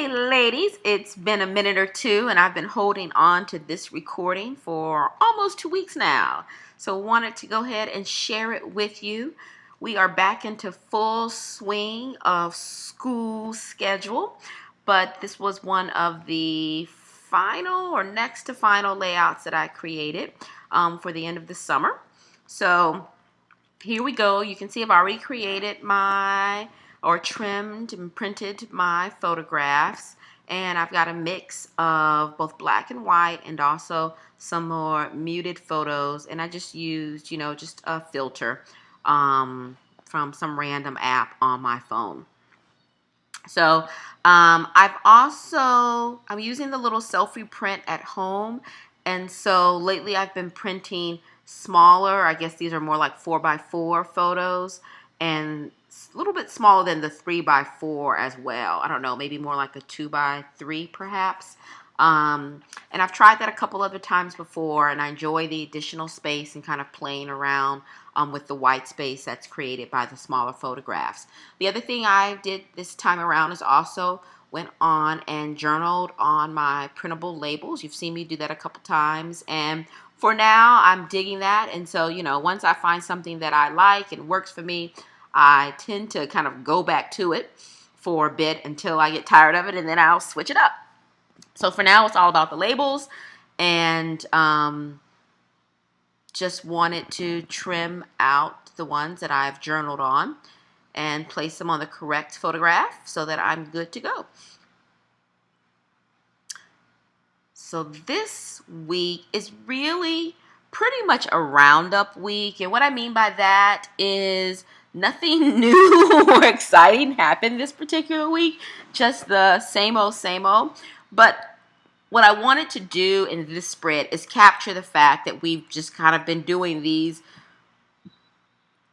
Hey ladies, it's been a minute or two and I've been holding on to this recording for almost 2 weeks now. So wanted to go ahead and share it with you. We are back into full swing of school schedule, but this was one of the final or next to final layouts that I created for the end of the summer. So here we go. You can see I've already created my or trimmed and printed my photographs, and I've got a mix of both black and white and also some more muted photos, and I just used just a filter from some random app on my phone. So I'm using the little selfie print at home, and so lately I've been printing smaller. I guess these are more like 4x4 photos, and a little bit smaller than the 3x4 as well. I don't know, maybe more like a 2x3 perhaps. And I've tried that a couple other times before, and I enjoy the additional space and kind of playing around with the white space that's created by the smaller photographs. The other thing I did this time around is also went on and journaled on my printable labels. You've seen me do that a couple times, and for now I'm digging that. And so once I find something that I like and works for me, I tend to kind of go back to it for a bit until I get tired of it, and then I'll switch it up. So for now, it's all about the labels, and just wanted to trim out the ones that I've journaled on and place them on the correct photograph so that I'm good to go. So this week is really pretty much a roundup week, and what I mean by that is nothing new or exciting happened this particular week, just the same old, same old. But what I wanted to do in this spread is capture the fact that we've just kind of been doing these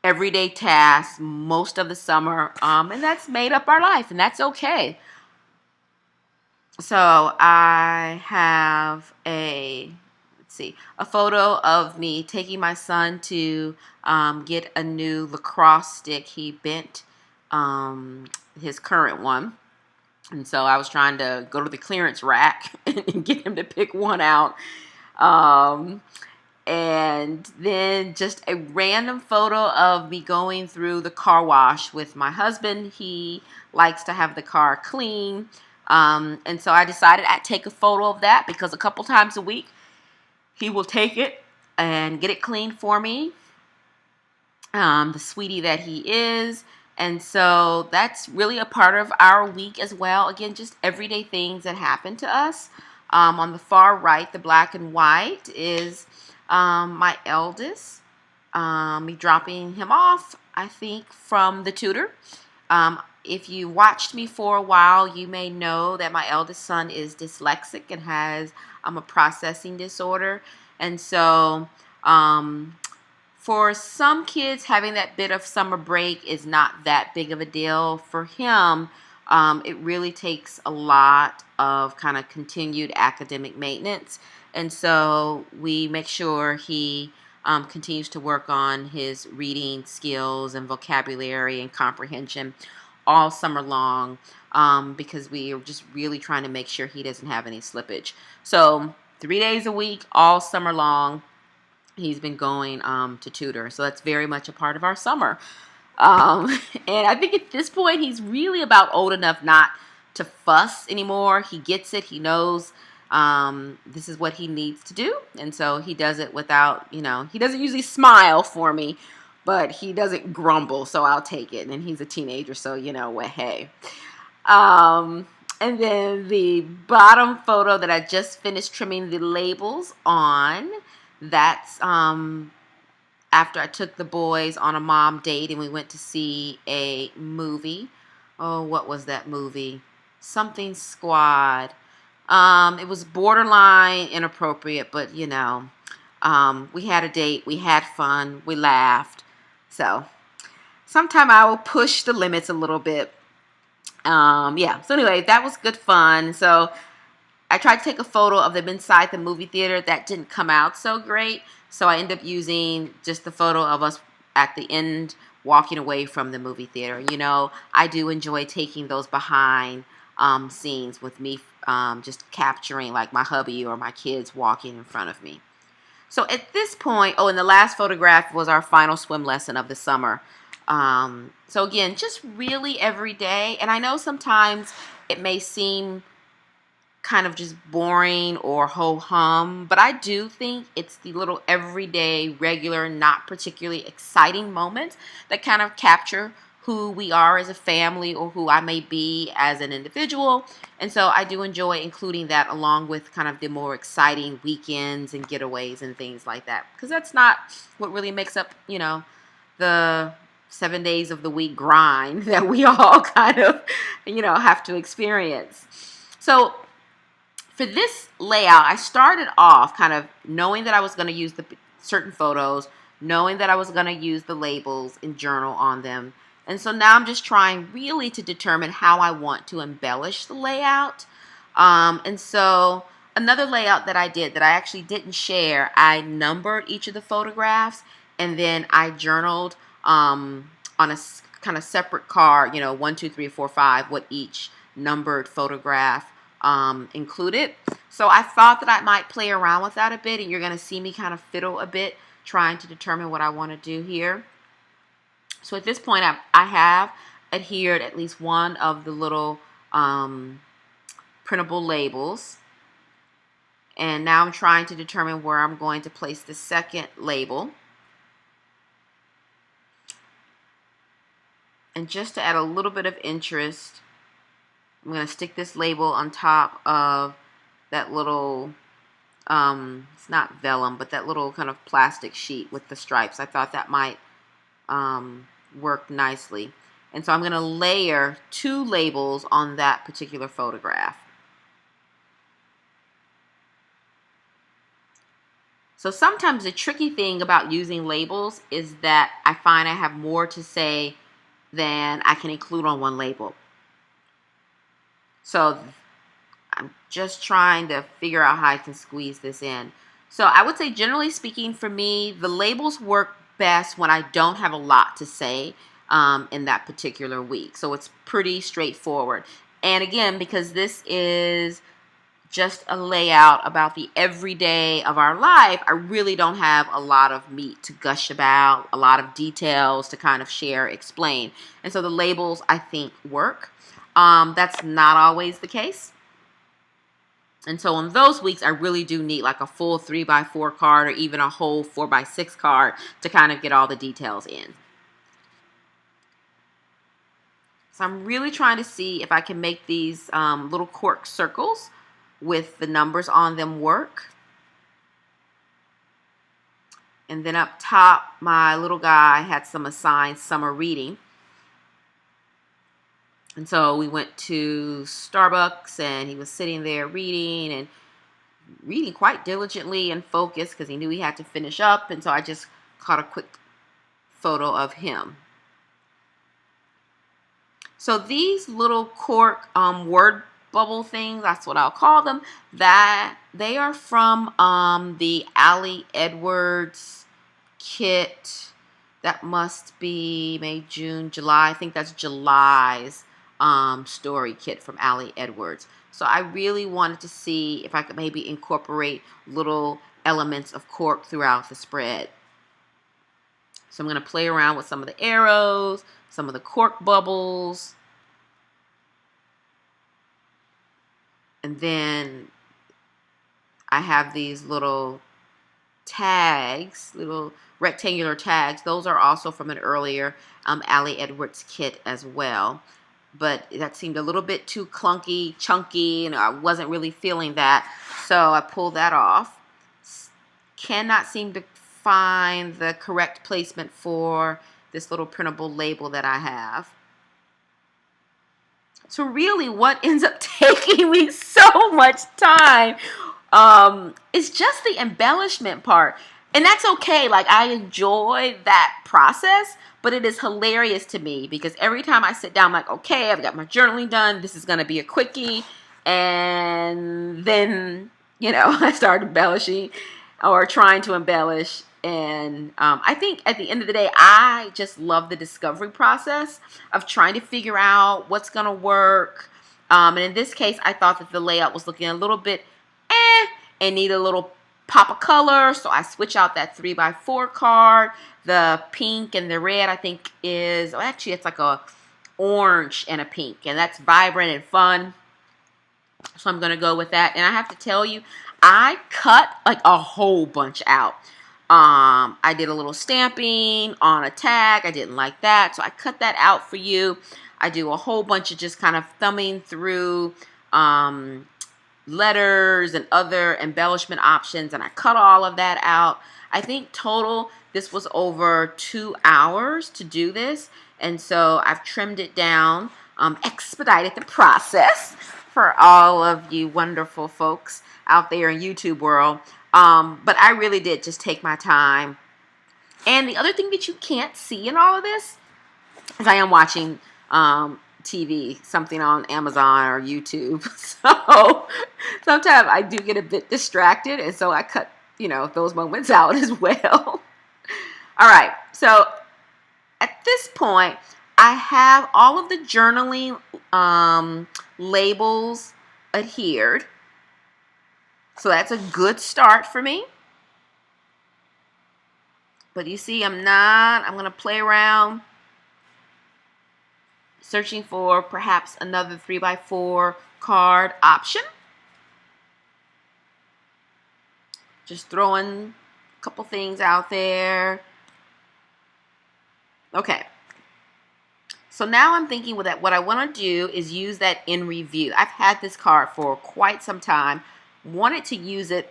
everyday tasks most of the summer, and that's made up our life, and that's okay. So I have a photo of me taking my son to get a new lacrosse stick. He bent his current one. And so I was trying to go to the clearance rack and get him to pick one out. And then just a random photo of me going through the car wash with my husband. He likes to have the car clean. And so I decided I'd take a photo of that because a couple times a week he will take it and get it cleaned for me. The sweetie that he is. And so that's really a part of our week as well. Again, just everyday things that happen to us. On the far right, the black and white is my eldest. Me dropping him off, I think, from the tutor. If you watched me for a while, you may know that my eldest son is dyslexic and has a processing disorder. And so for some kids, having that bit of summer break is not that big of a deal. For him, it really takes a lot of kind of continued academic maintenance. And so we make sure he continues to work on his reading skills and vocabulary and comprehension all summer long, because we are just really trying to make sure he doesn't have any slippage. So 3 days a week, all summer long, he's been going to tutor. So that's very much a part of our summer. And I think at this point, he's really about old enough not to fuss anymore. He gets it. He knows this is what he needs to do. And so he does it without, he doesn't usually smile for me, but he doesn't grumble. So I'll take it. And he's a teenager. So, hey. And then the bottom photo that I just finished trimming the labels on, that's after I took the boys on a mom date and we went to see a movie. Oh, what was that movie? Something Squad. It was borderline inappropriate, but we had a date, we had fun, we laughed. So sometime I will push the limits a little bit. So anyway, that was good fun. So I tried to take a photo of them inside the movie theater. That didn't come out so great. So I ended up using just the photo of us at the end walking away from the movie theater. I do enjoy taking those behind scenes with me just capturing like my hubby or my kids walking in front of me. So at this point, oh, and the last photograph was our final swim lesson of the summer. So again, just really every day. And I know sometimes it may seem kind of just boring or ho-hum, but I do think it's the little everyday, regular, not particularly exciting moments that kind of capture who we are as a family or who I may be as an individual. And so I do enjoy including that along with kind of the more exciting weekends and getaways and things like that, because that's not what really makes up, the 7 days of the week grind that we all kind of, have to experience. So for this layout, I started off kind of knowing that I was going to use the certain photos, knowing that I was going to use the labels and journal on them. And so now I'm just trying really to determine how I want to embellish the layout. And so another layout that I did that I actually didn't share, I numbered each of the photographs and then I journaled on a kind of separate card, 1, 2, 3, 4, 5, what each numbered photograph included. So I thought that I might play around with that a bit, and you're going to see me kind of fiddle a bit trying to determine what I want to do here. So at this point, I have adhered at least one of the little printable labels. And now I'm trying to determine where I'm going to place the second label. And just to add a little bit of interest, I'm going to stick this label on top of that little, it's not vellum, but that little kind of plastic sheet with the stripes. I thought that might work nicely. And so I'm going to layer 2 labels on that particular photograph. So sometimes the tricky thing about using labels is that I find I have more to say than I can include on one label. So I'm just trying to figure out how I can squeeze this in. So I would say, generally speaking, for me, the labels work best when I don't have a lot to say in that particular week. So it's pretty straightforward. And again, because this is just a layout about the everyday of our life, I really don't have a lot of meat to gush about, a lot of details to kind of share, explain. And so the labels, I think, work. That's not always the case. And so on those weeks, I really do need like a full 3x4 card or even a whole 4x6 card to kind of get all the details in. So I'm really trying to see if I can make these little cork circles with the numbers on them work. And then up top, my little guy had some assigned summer reading. And so we went to Starbucks and he was sitting there reading quite diligently and focused because he knew he had to finish up. And so I just caught a quick photo of him. So these little cork word bubble things, that's what I'll call them, that they are from the Ali Edwards kit. That must be May, June, July. I think that's July's story kit from Ali Edwards. So I really wanted to see if I could maybe incorporate little elements of cork throughout the spread. So I'm going to play around with some of the arrows, some of the cork bubbles. And then I have these little tags, little rectangular tags. Those are also from an earlier Ali Edwards kit as well. But that seemed a little bit too clunky, chunky, and I wasn't really feeling that. So I pulled that off. Cannot seem to find the correct placement for this little printable label that I have. So really what ends up taking me so much time is just the embellishment part. And that's okay. Like, I enjoy that process, but it is hilarious to me because every time I sit down, I'm like, okay, I've got my journaling done. This is going to be a quickie. And then, I start embellishing or trying to embellish. And I think at the end of the day, I just love the discovery process of trying to figure out what's going to work, And in this case, I thought that the layout was looking a little bit and need a little pop of color. So I switch out that 3x4 card. The pink and the red, I think is, actually it's like a orange and a pink. And that's vibrant and fun. So I'm going to go with that. And I have to tell you, I cut like a whole bunch out. I did a little stamping on a tag. I didn't like that, so I cut that out for you. I do a whole bunch of just kind of thumbing through letters and other embellishment options, and I cut all of that out. I think total this was over 2 hours to do this, and so I've trimmed it down, expedited the process for all of you wonderful folks out there in YouTube world. But I really did just take my time. And the other thing that you can't see in all of this is I am watching TV, something on Amazon or YouTube. So sometimes I do get a bit distracted, and so I cut, those moments out as well. All right, so at this point, I have all of the journaling labels adhered. So that's a good start for me. But you see, I'm going to play around, searching for perhaps another 3x4 card option. Just throwing a couple things out there. Okay. So now I'm thinking that what I want to do is use that in review. I've had this card for quite some time. Wanted to use it,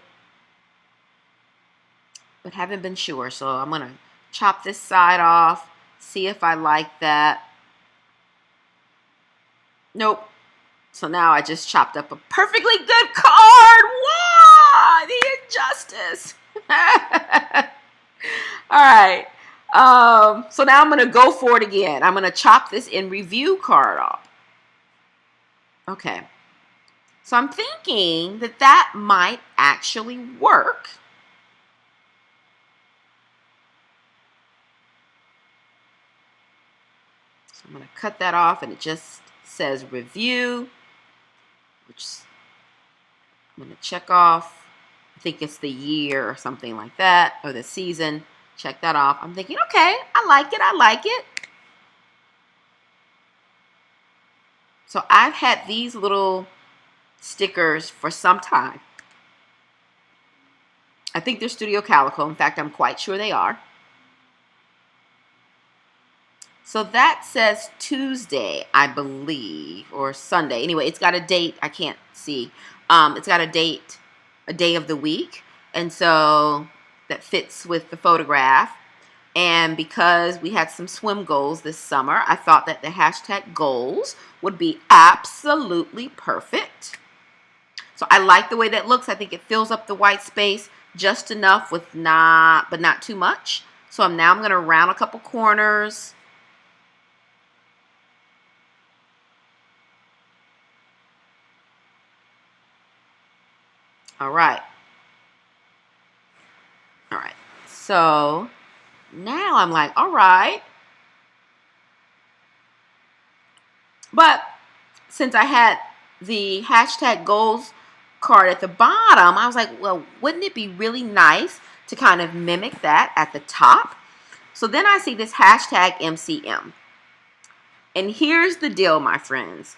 but haven't been sure. So I'm going to chop this side off, see if I like that. Nope. So now I just chopped up a perfectly good card. Why? The injustice. All right. So now I'm going to go for it again. I'm going to chop this in review card off. Okay. So I'm thinking that might actually work. So I'm going to cut that off, and it just says review, which I'm going to check off. I think it's the year or something like that, or the season. Check that off. I'm thinking, okay, I like it. I like it. So I've had these little stickers for some time. I think they're Studio Calico. In fact, I'm quite sure they are. So that says Tuesday, I believe, or Sunday. Anyway, it's got a date. I can't see. It's got a date, a day of the week. And so that fits with the photograph. And because we had some swim goals this summer, I thought that the hashtag goals would be absolutely perfect. So I like the way that looks. I think it fills up the white space just enough but not too much. So I'm going to round a couple corners. All right. All right. So now I'm like, all right. But since I had the hashtag goals card at the bottom, I was like, well, wouldn't it be really nice to kind of mimic that at the top? So then I see this hashtag MCM. And here's the deal, my friends.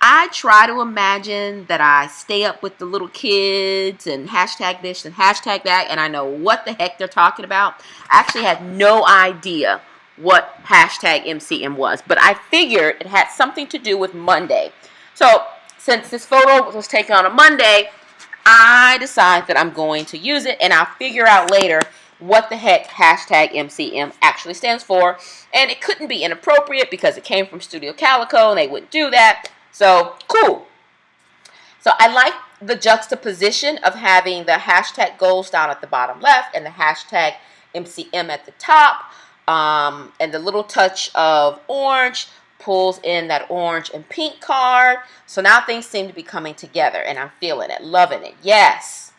I try to imagine that I stay up with the little kids and hashtag this and hashtag that, and I know what the heck they're talking about. I actually had no idea what hashtag MCM was, but I figured it had something to do with Monday. So since this photo was taken on a Monday, I decide that I'm going to use it, and I'll figure out later what the heck hashtag MCM actually stands for. And it couldn't be inappropriate because it came from Studio Calico and they wouldn't do that. So cool. So I like the juxtaposition of having the hashtag goals down at the bottom left and the hashtag MCM at the top. And the little touch of orange pulls in that orange and pink card. So now things seem to be coming together, and I'm feeling it, loving it. Yes.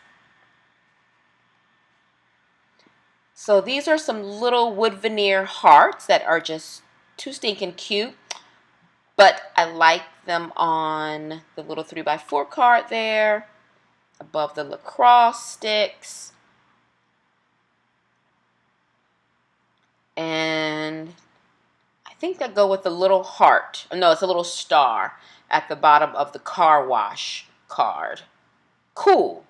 So these are some little wood veneer hearts that are just too stinking cute. But I like them on the little 3x4 card there, above the lacrosse sticks. And I think I go with a little heart. No, it's a little star at the bottom of the car wash card. Cool.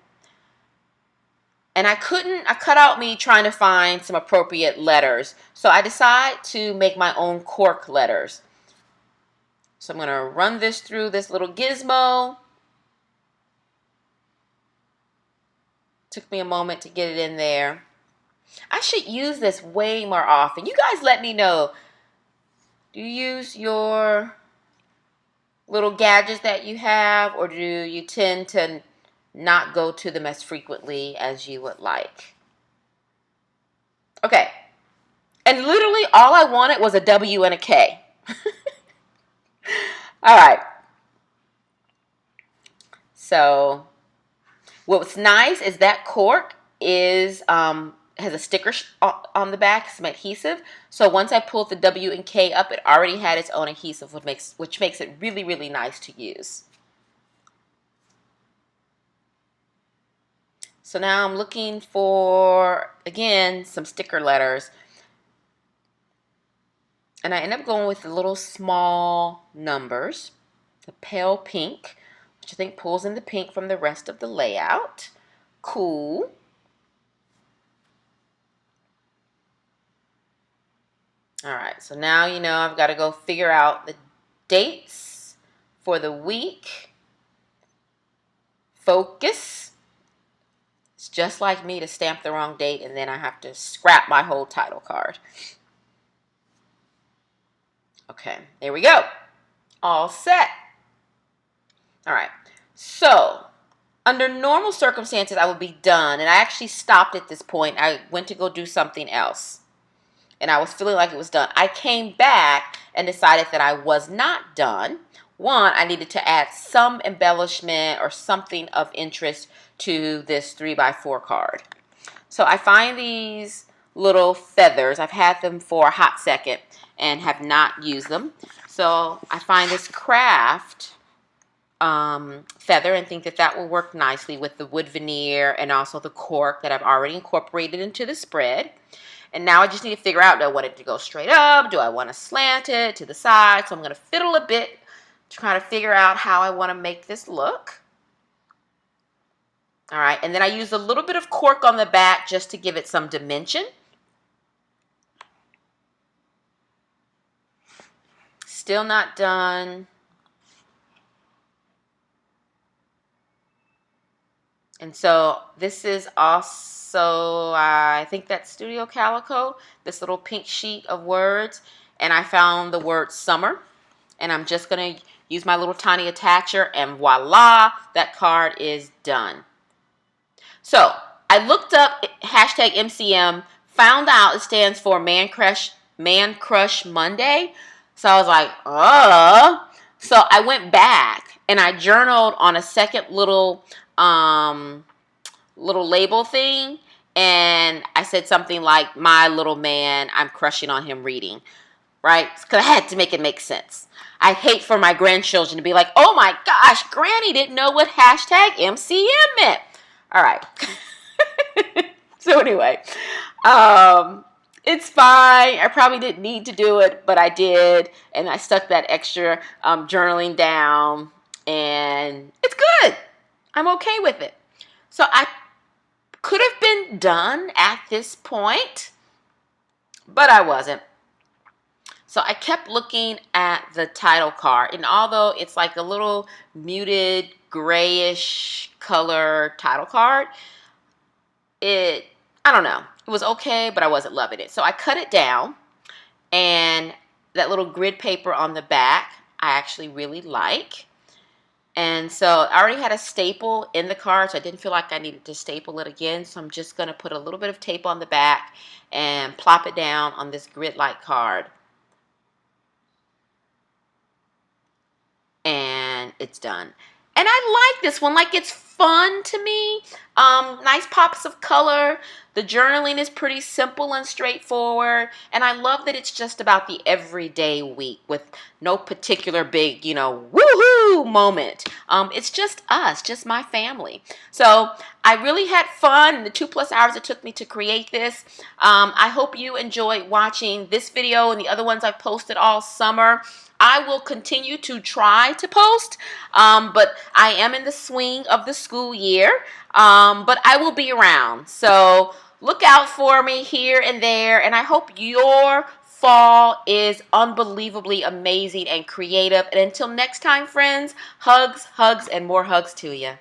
And I cut out me trying to find some appropriate letters. So I decide to make my own cork letters. So I'm going to run this through this little gizmo. Took me a moment to get it in there. I should use this way more often. You guys let me know. Do you use your little gadgets that you have, or do you tend to not go to them as frequently as you would like? Okay. And literally all I wanted was a W and a K. All right. So what's nice is that cork is has a sticker on the back, some adhesive. So once I pulled the W and K up, it already had its own adhesive, which makes it really, really nice to use. So now I'm looking for, again, some sticker letters. And I end up going with the little small numbers, the pale pink, which I think pulls in the pink from the rest of the layout. Cool. All right, so now you know I've got to go figure out the dates for the week. Focus. It's just like me to stamp the wrong date, and then I have to scrap my whole title card. Okay, there we go. All set. All right, so under normal circumstances, I would be done, and I actually stopped at this point. I went to go do something else, and I was feeling like it was done. I came back and decided that I was not done. One, I needed to add some embellishment or something of interest to this 3x4 card. So I find these little feathers. I've had them for a hot second and have not used them. So I find this craft feather and think that that will work nicely with the wood veneer and also the cork that I've already incorporated into the spread. And now I just need to figure out, do I want it to go straight up? Do I want to slant it to the side? So I'm going to fiddle a bit to try to figure out how I want to make this look. All right, and then I use a little bit of cork on the back just to give it some dimension. Still not done. And so this is also, I think that's Studio Calico, this little pink sheet of words. And I found the word summer. And I'm just going to use my little tiny attacher, and voila, that card is done. So I looked up hashtag MCM, found out it stands for Man Crush Monday. So I was like, So I went back and I journaled on a second little label thing, and I said something like, my little man, I'm crushing on him reading, right? Because I had to make it make sense. I hate for my grandchildren to be like, oh my gosh, Granny didn't know what hashtag MCM meant. All right. So anyway, it's fine. I probably didn't need to do it, but I did. And I stuck that extra journaling down, and it's good. I'm okay with it. So I could have been done at this point, but I wasn't. So I kept looking at the title card, and although it's like a little muted grayish color title card, I don't know, it was okay, but I wasn't loving it. So I cut it down, and that little grid paper on the back I actually really like. And so I already had a staple in the card, so I didn't feel like I needed to staple it again. So I'm just going to put a little bit of tape on the back and plop it down on this grid-like card. And it's done. And I like this one. Like, it's fun to me. Nice pops of color. The journaling is pretty simple and straightforward. And I love that it's just about the everyday week with no particular big, woohoo moment. It's just us, just my family. So I really had fun in the 2+ hours it took me to create this. I hope you enjoyed watching this video and the other ones I've posted all summer. I will continue to try to post, but I am in the swing of the school year, but I will be around. So look out for me here and there, and I hope your fall is unbelievably amazing and creative. And until next time, friends, hugs, hugs, and more hugs to you.